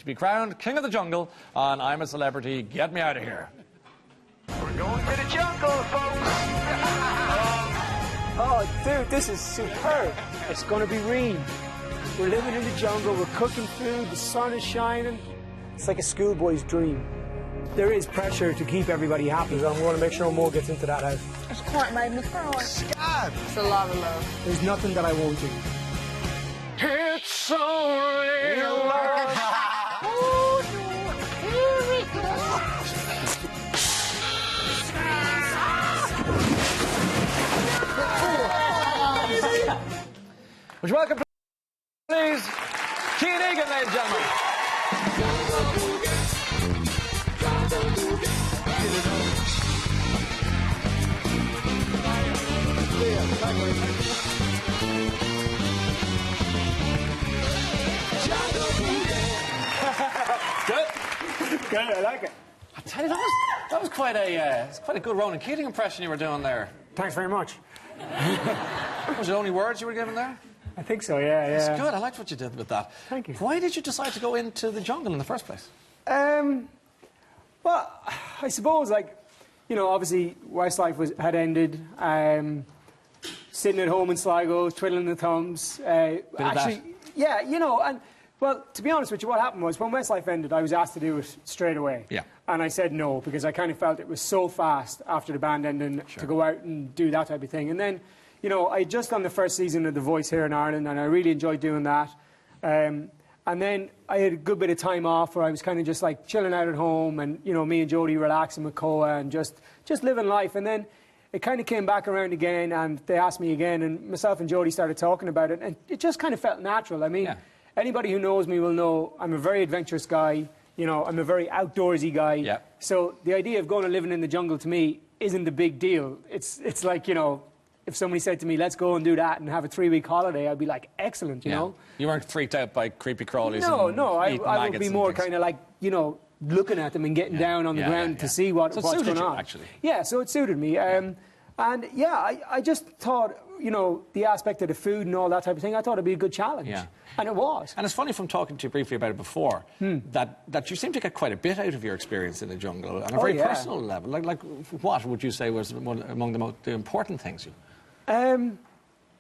to be crowned King of the Jungle on I'm a Celebrity, Get Me Out of Here. We're going to the jungle, folks. Oh, dude, this is superb. It's going to be rain. We're living in the jungle, we're cooking food, the sun is shining. It's like a schoolboy's dream. There is pressure to keep everybody happy, so I'm going to make sure Mo gets into that house. It's quite made me cry. Scab! It's a lot of love. There's nothing that I won't do. It's only love. Oh, here we go. Would you welcome, please, Kian Egan, ladies and gentlemen. Good. Good, I like it. I tell you, that was quite a good Ronan Keating impression you were doing there. Thanks very much. Was it only words you were giving there? I think so, yeah. It's good. I liked what you did with that. Thank you. Why did you decide to go into the jungle in the first place? Well, I suppose, like, you know, obviously Westlife had ended. Sitting at home in Sligo, twiddling the thumbs. Yeah, you know, and well, to be honest with you, what happened was when Westlife ended, I was asked to do it straight away. Yeah. And I said no because I kind of felt it was so fast after the band ending to go out and do that type of thing. And then, you know, I just done the first season of The Voice here in Ireland, and I really enjoyed doing that. And then I had a good bit of time off where I was kind of just like chilling out at home, and you know, me and Jodie relaxing with Koa and just living life. And then it kind of came back around again, and they asked me again, and myself and Jodie started talking about it, and it just kind of felt natural. I mean, anybody who knows me will know I'm a very adventurous guy. You know, I'm a very outdoorsy guy. Yeah. So the idea of going and living in the jungle to me isn't a big deal. It's like, you know, if somebody said to me, let's go and do that and have a 3-week holiday, I'd be like, excellent, you know. You weren't freaked out by creepy crawlies? No, I would be more kind of like, you know, looking at them and getting down on the ground to see what's going on. Actually. Yeah, so it suited me. And yeah, I just thought, you know, the aspect of the food and all that type of thing, I thought it'd be a good challenge. Yeah. And it was. And it's funny from talking to you briefly about it before, that you seem to get quite a bit out of your experience in the jungle on a very personal level. Like what would you say was among the most important things you?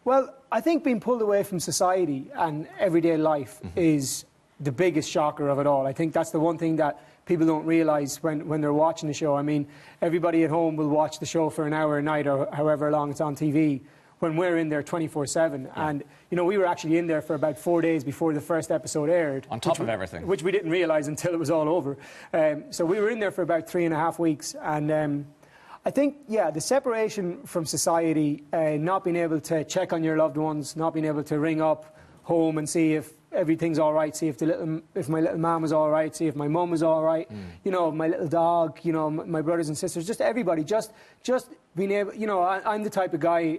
Well, I think being pulled away from society and everyday life is the biggest shocker of it all. I think that's the one thing that people don't realise when they're watching the show. I mean, everybody at home will watch the show for an hour a night or however long it's on TV, when we're in there 24/7. And, you know, we were actually in there for about 4 days before the first episode aired. On top of everything. Which we didn't realise until it was all over. So we were in there for about 3.5 weeks. And I think, yeah, the separation from society, not being able to check on your loved ones, not being able to ring up home and see if everything's all right, see if my little man was all right, see if my mum was all right, you know, my little dog, you know, my brothers and sisters, just everybody, just being able, you know, I'm the type of guy,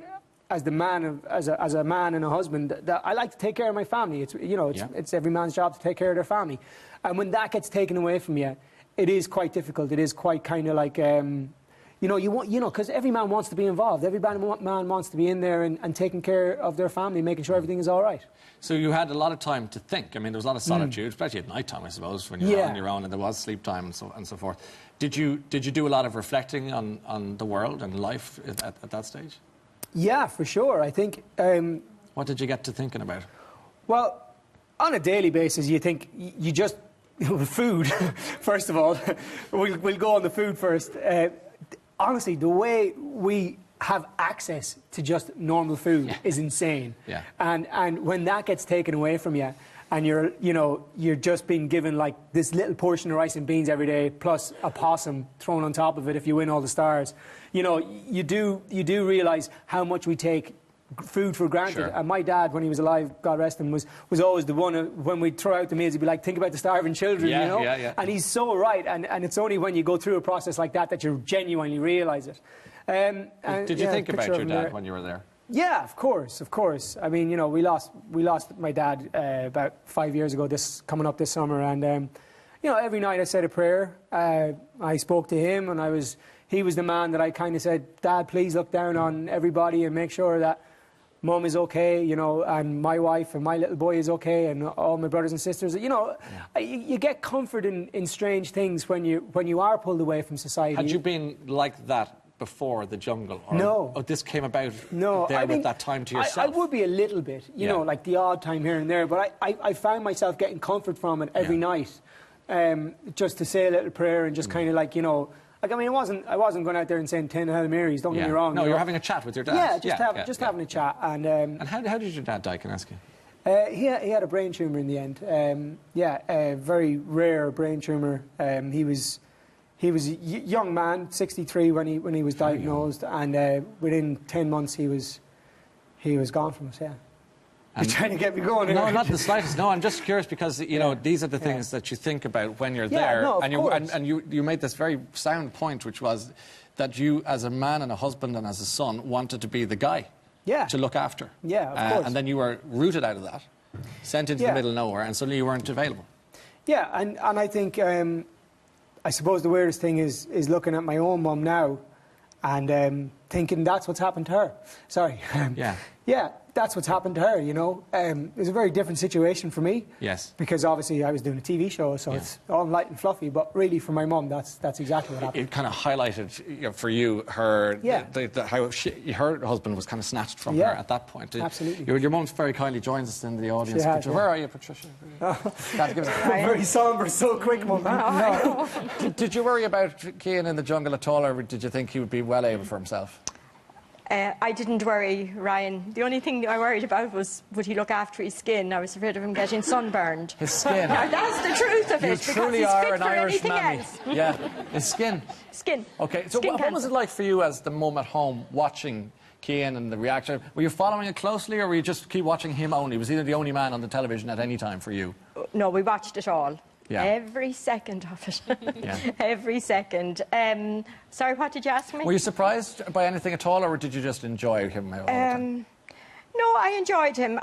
as a man and a husband, that I like to take care of my family. It's, you know, it's every man's job to take care of their family. And when that gets taken away from you, it is quite difficult. It is quite kind of like, you know, because every man wants to be involved. Every man wants to be in there and taking care of their family, making sure everything is all right. So you had a lot of time to think. I mean, there was a lot of solitude, especially at night time, I suppose, when you're on your own and there was sleep time and so forth. Did you do a lot of reflecting on the world and life at that stage? Yeah, for sure. I think... what did you get to thinking about? Well, on a daily basis, you think you just... food, first of all. We'll go on the food first. Honestly, the way we have access to just normal food is insane. Yeah. And when that gets taken away from you, and you're just being given like this little portion of rice and beans every day, plus a possum thrown on top of it if you win all the stars, you know, you do realise how much we take food for granted. Sure. And my dad, when he was alive, God rest him, was always the one when we'd throw out the meals, he'd be like, think about the starving children, you know? Yeah. And he's so right, and it's only when you go through a process like that you genuinely realise it. Did you think about your dad when you were there? Yeah, of course. I mean, you know, we lost my dad about 5 years ago, coming up this summer, and you know, every night I said a prayer. I spoke to him, and he was the man that I kind of said, Dad, please look down on everybody and make sure that Mum is okay, you know, and my wife and my little boy is okay, and all my brothers and sisters. You know, you get comfort in strange things when you are pulled away from society. Had you been like that before the jungle? Or, No. Or this came about No, there I with mean, that time to yourself? I would be a little bit, you know, like the odd time here and there, but I found myself getting comfort from it every night, just to say a little prayer and just kind of like, you know, like, I mean, I wasn't going out there and saying 10 Hail Marys, don't get me wrong. No, you you're know. having a chat with your dad. Yeah, just having a chat. And how did your dad die, can I ask you? he had a brain tumour in the end. A very rare brain tumour. He was a young man, 63 when he was diagnosed, and within 10 months he was gone from us. Yeah. You're trying to get me going here. No, not the slightest. No, I'm just curious because, you know, these are the things that you think about when you're there. No, of course. And you made this very sound point, which was that you, as a man and a husband and as a son, wanted to be the guy to look after. Yeah, of course. And then you were rooted out of that, sent into the middle of nowhere, and suddenly you weren't available. Yeah, and I think, I suppose the weirdest thing is looking at my own mum now and thinking that's what's happened to her. Sorry. Yeah, that's what's happened to her, you know. It was a very different situation for me. Yes. Because obviously I was doing a TV show, so it's all light and fluffy. But really, for my mum, that's exactly what happened. It kind of highlighted, you know, for you her how her husband was kind of snatched from her at that point. Absolutely. Your mum very kindly joins us in the audience. Has, Where are you, Patricia? Very sombre, so quick, mum. No. Did you worry about Kian in the jungle at all, or did you think he would be well able for himself? I didn't worry, Ryan. The only thing I worried about was, would he look after his skin? I was afraid of him getting sunburned. His skin? Now, that's the truth of it, You because truly he's are fit an for Irish anything mammy. else. Yeah, his skin. Skin. Okay, so Skin what was cancer. it like for you as the mum at home watching Kian and the reaction? Were you following it closely, or were you just keep watching him only? Was he the only man on the television at any time for you? No, we watched it all. Yeah. Every second of it. Yeah. Every second. Sorry, what did you ask me? Were you surprised by anything at all, or did you just enjoy him all the time? No, I enjoyed him.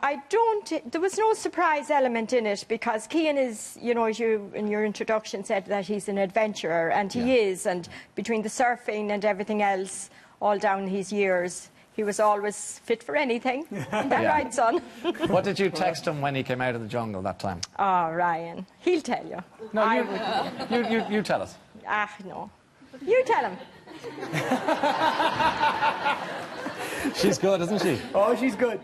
There was no surprise element in it, because Kian is, you know, as you in your introduction said that he's an adventurer, and he is, and between the surfing and everything else, all down his years, he was always fit for anything. Is that right, son? What did you text him when he came out of the jungle that time? Oh, Ryan, he'll tell you. No, you tell us. Ah, no. You tell him. She's good, isn't she? Oh, she's good.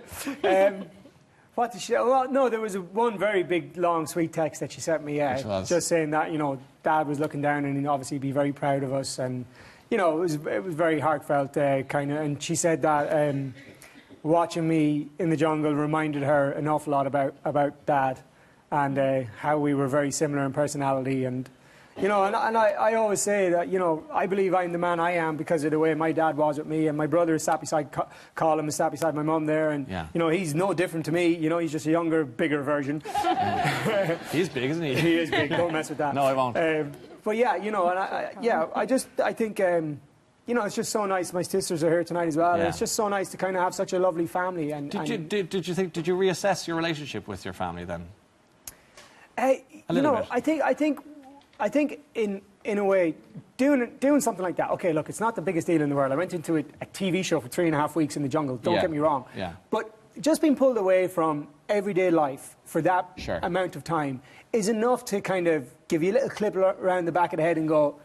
What did she... Well, no, there was one very big, long, sweet text that she sent me, just saying that, you know, Dad was looking down and he'd obviously be very proud of us, and... You know, it was very heartfelt, kind of. And she said that watching me in the jungle reminded her an awful lot about Dad, and how we were very similar in personality. And you know, and I always say that, you know, I believe I'm the man I am because of the way my dad was with me, and my brother is sat beside Colm, is sat beside my mum there, and you know, he's no different to me. You know, he's just a younger, bigger version. He's big, isn't he? He is big. Don't mess with that. No, I won't. But yeah, you know, and I think, you know, it's just so nice. My sisters are here tonight as well. Yeah. It's just so nice to kind of have such a lovely family. And did you reassess your relationship with your family then? You know, bit. I think in a way, doing something like that. Okay, look, it's not the biggest deal in the world. I went into a TV show for 3.5 weeks in the jungle. Don't get me wrong. Yeah. But just being pulled away from everyday life for that amount of time is enough to kind of give you a little clip around the back of the head and go,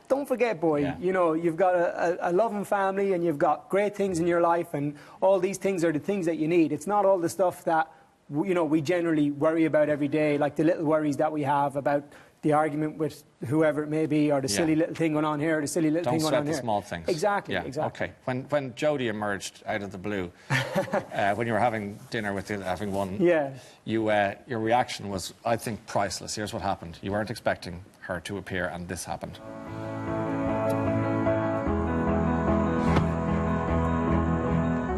don't forget, boy, you know, you've got a loving family and you've got great things in your life, and all these things are the things that you need. It's not all the stuff that, you know, we generally worry about every day, like the little worries that we have about the argument with whoever it may be, or the silly little thing going on here, or the silly little thing going on here. Don't sweat the small things. Exactly, exactly. Okay. When Jodie emerged out of the blue, when you were having dinner with having won, your reaction was, I think, priceless. Here's what happened. You weren't expecting her to appear, and this happened.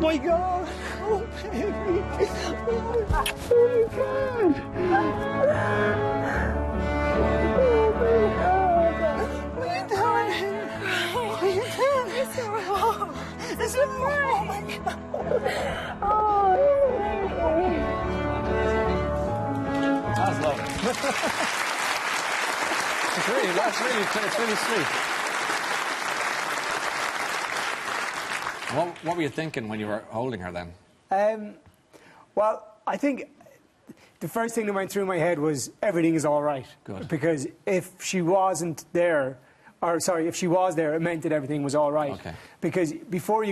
My God! Oh, baby! Oh, my God! What are you doing? What are you doing? It's so wrong. This is wrong. Oh, my God. That's lovely. It's really sweet. What were you thinking when you were holding her then? Well, I think the first thing that went through my head was everything is all right. Good. Because if she wasn't there, or sorry, if she was there, it meant that everything was all right. Okay. Because before you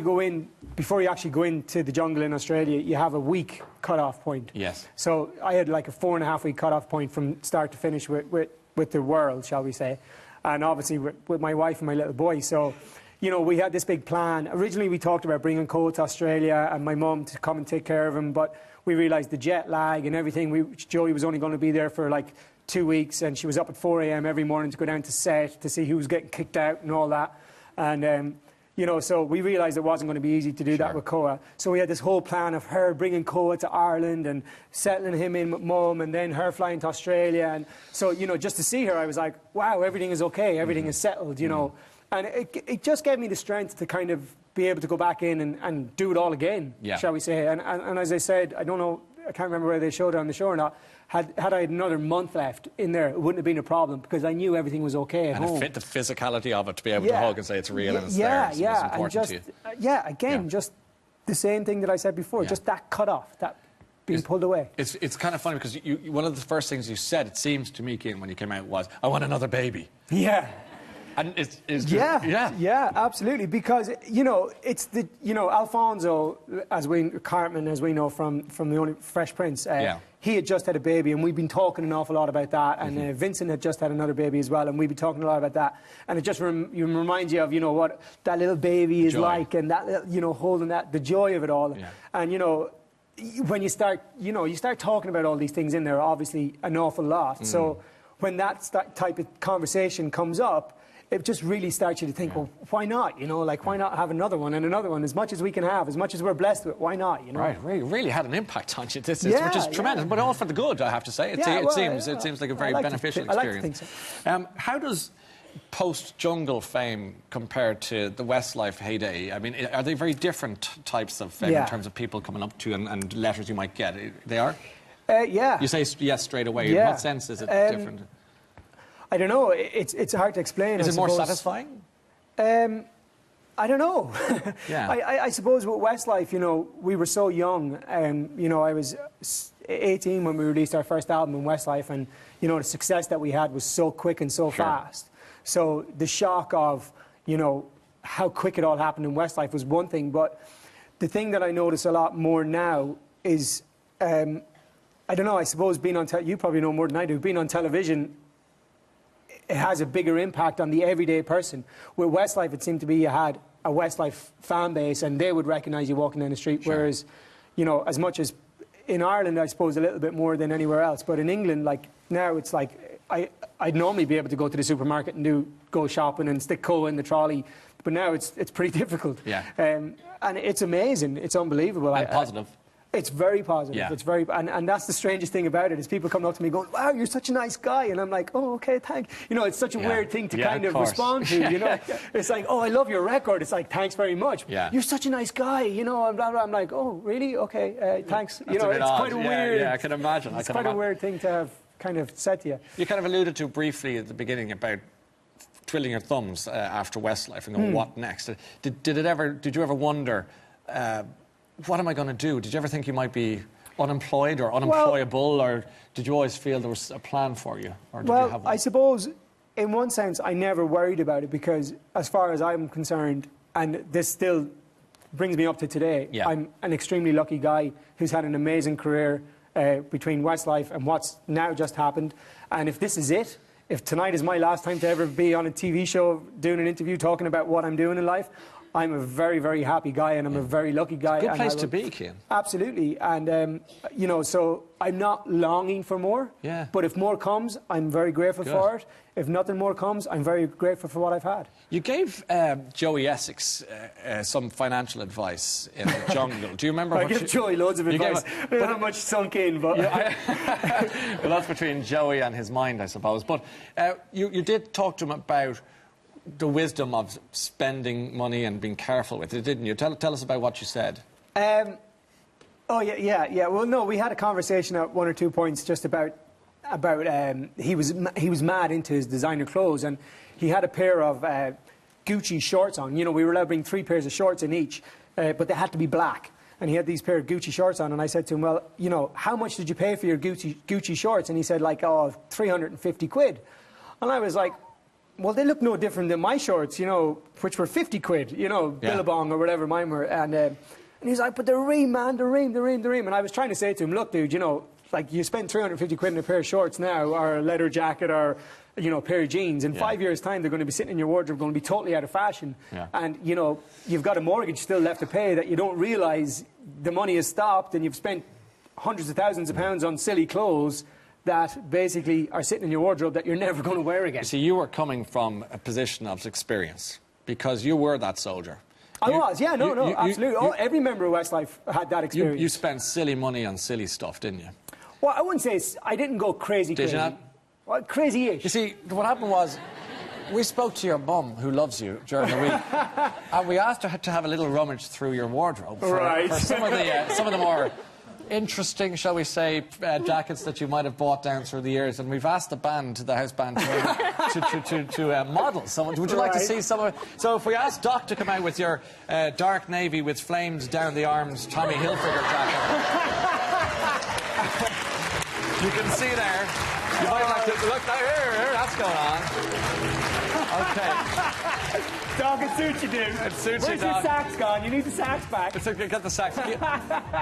actually go into the jungle in Australia, you have a week cut-off point. Yes. So I had like a 4.5-week cut-off point from start to finish with the world, shall we say. And obviously with my wife and my little boy. So, you know, we had this big plan. Originally, we talked about bringing Cole to Australia and my mum to come and take care of him, but we realised the jet lag and everything. Joey was only going to be there for like 2 weeks, and she was up at 4 a.m. every morning to go down to set to see who was getting kicked out and all that. And, you know, so we realised it wasn't going to be easy to do that with Koa. So we had this whole plan of her bringing Koa to Ireland and settling him in with Mum, and then her flying to Australia. And so, you know, just to see her, I was like, wow, everything is okay, everything is settled, you know. And it just gave me the strength to kind of be able to go back in and do it all again, shall we say. And as I said, I don't know, I can't remember whether they showed it on the show or not. Had I had another month left in there, it wouldn't have been a problem because I knew everything was okay at home. And the physicality of it, to be able to hug and say it's real and it's there. It's important and just, to you. just the same thing that I said before, just that cut off, that being pulled away. It's kind of funny because one of the first things you said, it seems to me, Kian, when you came out was, I want another baby. Yeah. And it's just, yeah, absolutely. Because it's the Alfonso, Cartman, as we know from the only Fresh Prince. He had just had a baby, and we've been talking an awful lot about that. And Vincent had just had another baby as well, and we've been talking a lot about that. And it just reminds you of what that little baby is like, and that holding that, the joy of it all. Yeah. And when you start talking about all these things in there, obviously an awful lot. So when that type of conversation comes up, it just really starts you to think, well, why not? Why not have another one and another one? As much as we can have, as much as we're blessed with, why not? Right, really had an impact on you, which is tremendous, but all for the good, I have to say. It seems like a very beneficial experience. I like to think so. How does post-jungle fame compare to the Westlife heyday? I mean, are they very different types of fame in terms of people coming up to you and letters you might get? They are? Yeah. You say yes straight away. In what sense is it different? I don't know. It's hard to explain. Is it more satisfying? I don't know. Yeah. I suppose with Westlife, we were so young. I was 18 when we released our first album in Westlife, and the success that we had was so quick and so fast. So the shock of how quick it all happened in Westlife was one thing, but the thing that I notice a lot more now is I don't know. I suppose being on you probably know more than I do. Being on television, it has a bigger impact on the everyday person. With Westlife, it seemed to be you had a Westlife fan base and they would recognise you walking down the street, whereas, as much as in Ireland, I suppose, a little bit more than anywhere else, but in England, now it's like I'd normally be able to go to the supermarket and go shopping and stick Koa in the trolley, but now it's pretty difficult. Yeah. And it's amazing. It's unbelievable. And positive. It's very positive. Yeah. It's very, and that's the strangest thing about it is people come up to me going, "Wow, you're such a nice guy," and I'm like, "Oh, okay, thanks." It's such a weird thing to kind of respond to. It's like, "Oh, I love your record." It's like, "Thanks very much." Yeah. You're such a nice guy. And blah, blah. I'm like, "Oh, really? Okay, thanks." That's it's quite a weird. Yeah, I can imagine. It's quite a weird thing to have kind of said to you. You kind of alluded to briefly at the beginning about twiddling your thumbs after Westlife and going, "What next?" Did you ever wonder, what am I going to do? Did you ever think you might be unemployed or unemployable, or did you always feel there was a plan for you? Or did you have one? I suppose in one sense I never worried about it because as far as I'm concerned, and this still brings me up to today, I'm an extremely lucky guy who's had an amazing career between Westlife and what's now just happened. And if this is it, if tonight is my last time to ever be on a TV show doing an interview talking about what I'm doing in life, I'm a very, very happy guy, and I'm a very lucky guy. It's a good place to be, Kian. Absolutely. And, so I'm not longing for more. Yeah. But if more comes, I'm very grateful for it. If nothing more comes, I'm very grateful for what I've had. You gave Joey Essex some financial advice in the jungle. Do you remember I give Joey loads of advice. I don't have much sunk in, but... well, that's between Joey and his mind, I suppose. But you did talk to him about the wisdom of spending money and being careful with it, didn't you? Tell us about what you said. Yeah. Well, no, we had a conversation at one or 2 points just about he was mad into his designer clothes, and he had a pair of Gucci shorts on. We were allowed to bring 3 pairs of shorts in each, but they had to be black. and he had these pair of Gucci shorts on, and I said to him, well, you know, how much did you pay for your Gucci shorts? And he said, like, oh, 350 quid. And I was like, well, they look no different than my shorts, you know, which were 50 quid, you know, Billabong or whatever mine were. And he's like, but the ream, man, the ream. And I was trying to say to him, look, dude, you know, like, you spend 350 quid in a pair of shorts now, or a leather jacket, or, you know, a pair of jeans. In 5 years' time, they're going to be sitting in your wardrobe, going to be totally out of fashion. Yeah. And, you know, you've got a mortgage still left to pay that you don't realise the money has stopped, and you've spent hundreds of thousands of pounds on silly clothes that basically are sitting in your wardrobe that you're never going to wear again. See, you were coming from a position of experience because you were that soldier. I was, yeah, absolutely. Every member of Westlife had that experience. You spent silly money on silly stuff, didn't you? Well, I wouldn't say I didn't go crazy. Did you not? Well, crazy-ish. You see, what happened was, we spoke to your mum, who loves you, during the week, and we asked her to have a little rummage through your wardrobe for some of the more interesting, shall we say, jackets that you might have bought down through the years. And we've asked the house band to model someone. Would you like to see some of it? So if we ask Doc to come out with your dark navy with flames down the arms Tommy Hilfiger jacket. You can see there. You might like to look here, that's going on. Okay. Doc, it suits you, dude. It suits Where's you, Doc. your sax gone? You need the sax back. It's okay, get the sax.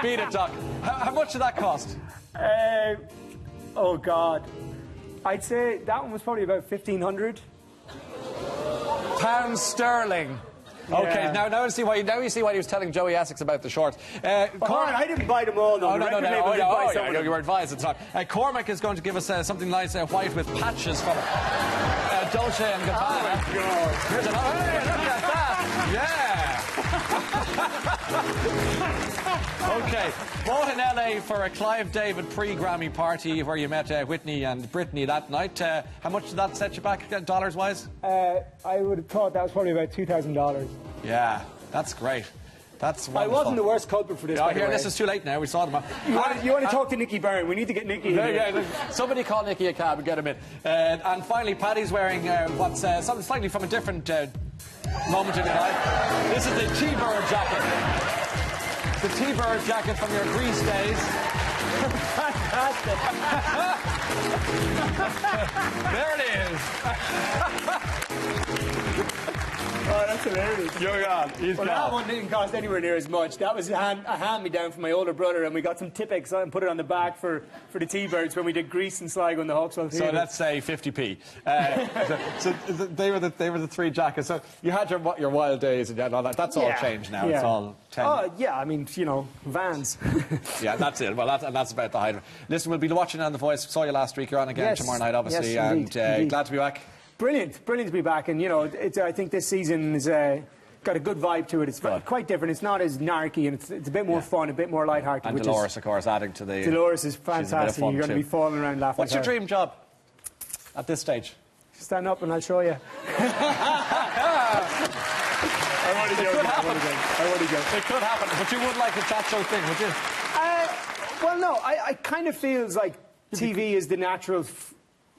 Beat it, Doc. How much did that cost? Oh, God. I'd say that one was probably about 1,500. Pounds sterling. Okay, now you see why he was telling Joey Essex about the shorts. I didn't buy them all, though. You were advised at the time. Cormac is going to give us something nice white with patches from Dolce & Gabbana. Oh, my God. Here's another. Hey, look at that. Yeah. Okay. Bought in LA for a Clive David pre-Grammy party where you met Whitney and Brittany that night. How much did that set you back, dollars-wise? I would have thought that was probably about $2,000. Yeah, that's great. That's wonderful. I wasn't the worst culprit for this. This is too late now. We saw them. You want to talk to Nicky Byrne? We need to get Nicky in here. Yeah, somebody call Nicky a cab and get him in. And finally, Paddy's wearing what's something slightly from a different moment in your life. This is the T-Bird jacket. The T-Bird jacket from your Greece days. Fantastic. There it is. Oh, that's hilarious. You're gone. He's Well, gone. that one didn't cost anywhere near as much. That was a hand-me-down from my older brother, and we got some Tipex and put it on the back for the T-Birds when we did Grease and Sligo in the Hawkswell Theatre. So let's say 50p. So they were the three jackets. So you had your wild days and all that. That's all changed now. Yeah. It's all 10. Oh, yeah, I mean, you know, Vans. Yeah, that's it. Well, that's about the height of it. Listen, we'll be watching on The Voice. Saw you last week. You're on again tomorrow night, obviously. Yes, indeed, and glad to be back. Brilliant to be back. And, you know, I think this season is got a good vibe to it. It's quite different. It's not as narky, and it's a bit more fun, a bit more lighthearted. And Dolores, of course, adding to the... Dolores is fantastic. You're going to be falling around laughing. What's your dream job at this stage? Stand up and I'll show you. I want to go. It could happen, but you would like a chat show thing, would you? Well, no, I kind of feels like TV is the natural...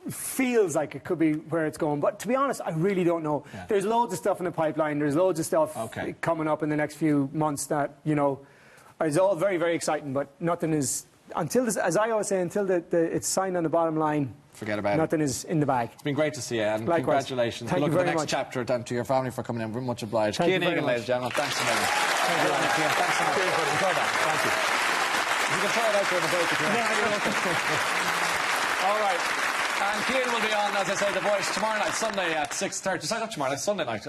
feels like it could be where it's going, but to be honest, I really don't know. Yeah. There's loads of stuff in the pipeline. There's loads of stuff coming up in the next few months that, you know, is all very, very exciting, but nothing is... Until this, as I always say, until it's signed on the bottom line, forget about nothing is in the bag. It's been great to see you, and likewise. Congratulations. Thank Good luck you with the very next much. chapter, and to your family for coming in. We're much obliged. Thank Kian you very Egan, much. ladies and gentlemen, thanks a million. Thanks so much. Enjoy that. Thank you. You can try it out during the break if you want. All right. And Kian will be on, as I say, The Voice tomorrow night, Sunday at 6:30. Sorry, not tomorrow night, Sunday night.